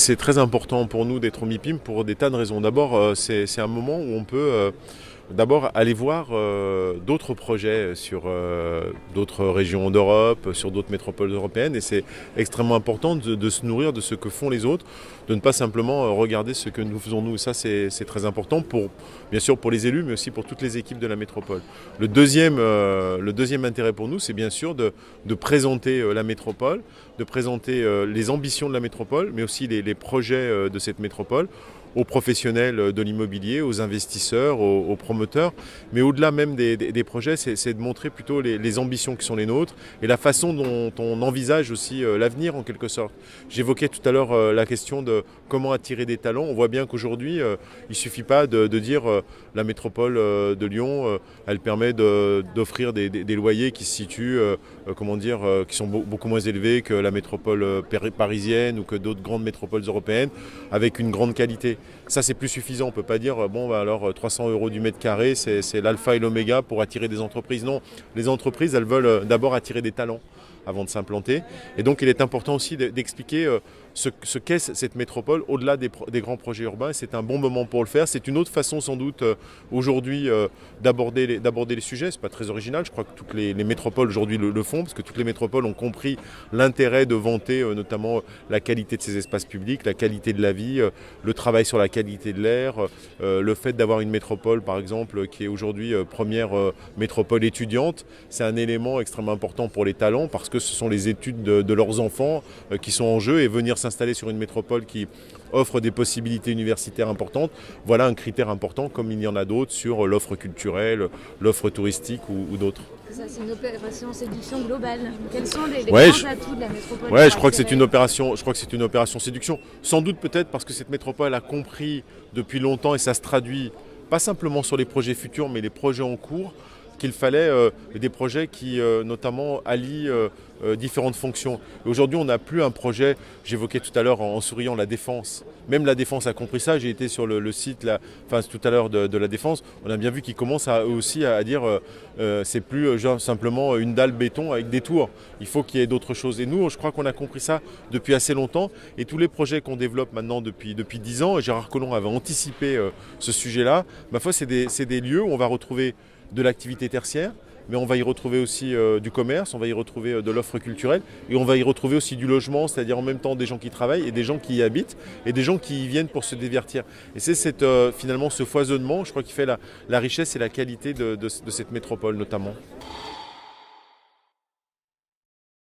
c'est très important pour nous d'être au MIPIM pour des tas de raisons. D'abord, c'est un moment où on peut d'abord aller voir d'autres projets sur d'autres régions d'Europe, sur d'autres métropoles européennes. Et c'est extrêmement important de se nourrir de ce que font les autres, de ne pas simplement regarder ce que nous faisons nous. Et ça, c'est très important, bien sûr pour les élus, mais aussi pour toutes les équipes de la métropole. Le deuxième intérêt pour nous, c'est bien sûr de présenter la métropole, de présenter les ambitions de la métropole, mais aussi les projets de cette métropole aux professionnels de l'immobilier, aux investisseurs, aux promoteurs. Mais au-delà même des projets, c'est de montrer plutôt les ambitions qui sont les nôtres et la façon dont on envisage aussi l'avenir en quelque sorte. J'évoquais tout à l'heure la question de comment attirer des talents. On voit bien qu'aujourd'hui, il ne suffit pas de dire la métropole de Lyon, elle permet d'offrir des loyers qui se situent, qui sont beaucoup moins élevés que la métropole parisienne ou que d'autres grandes métropoles européennes, avec une grande qualité. Ça, c'est plus suffisant. On ne peut pas dire, alors 300 € du mètre carré, c'est l'alpha et l'oméga pour attirer des entreprises. Non, les entreprises, elles veulent d'abord attirer des talents avant de s'implanter. Et donc, il est important aussi d'expliquer ce qu'est cette métropole au-delà des grands projets urbains. C'est un bon moment pour le faire. C'est une autre façon, sans doute, aujourd'hui, d'aborder les sujets. Ce n'est pas très original. Je crois que toutes les métropoles aujourd'hui le font, parce que toutes les métropoles ont compris l'intérêt de vanter notamment la qualité de ces espaces publics, la qualité de la vie, le travail sur la qualité de l'air, le fait d'avoir une métropole, par exemple, qui est aujourd'hui première métropole étudiante. C'est un élément extrêmement important pour les talents, parce que ce sont les études de leurs enfants qui sont en jeu, et venir s'installer sur une métropole qui offre des possibilités universitaires importantes, voilà un critère important, comme il y en a d'autres sur l'offre culturelle, l'offre touristique ou d'autres. Ça, c'est une opération séduction globale. Quels sont les grands atouts de la métropole? Je crois que c'est une opération séduction. Sans doute peut-être parce que cette métropole a compris depuis longtemps, et ça se traduit pas simplement sur les projets futurs, mais les projets en cours, qu'il fallait des projets qui notamment allient différentes fonctions. Et aujourd'hui, on n'a plus un projet, j'évoquais tout à l'heure en souriant la Défense. Même la Défense a compris ça. J'ai été sur le site tout à l'heure de la Défense. On a bien vu qu'ils commencent aussi à dire c'est plus simplement une dalle béton avec des tours. Il faut qu'il y ait d'autres choses. Et nous, je crois qu'on a compris ça depuis assez longtemps. Et tous les projets qu'on développe maintenant depuis 10 ans, et Gérard Collomb avait anticipé ce sujet-là, ma foi, c'est des lieux où on va retrouver de l'activité tertiaire, mais on va y retrouver aussi du commerce, on va y retrouver de l'offre culturelle, et on va y retrouver aussi du logement, c'est-à-dire en même temps des gens qui travaillent et des gens qui y habitent et des gens qui y viennent pour se divertir. Et c'est finalement ce foisonnement, je crois, qui fait la richesse et la qualité de cette métropole notamment.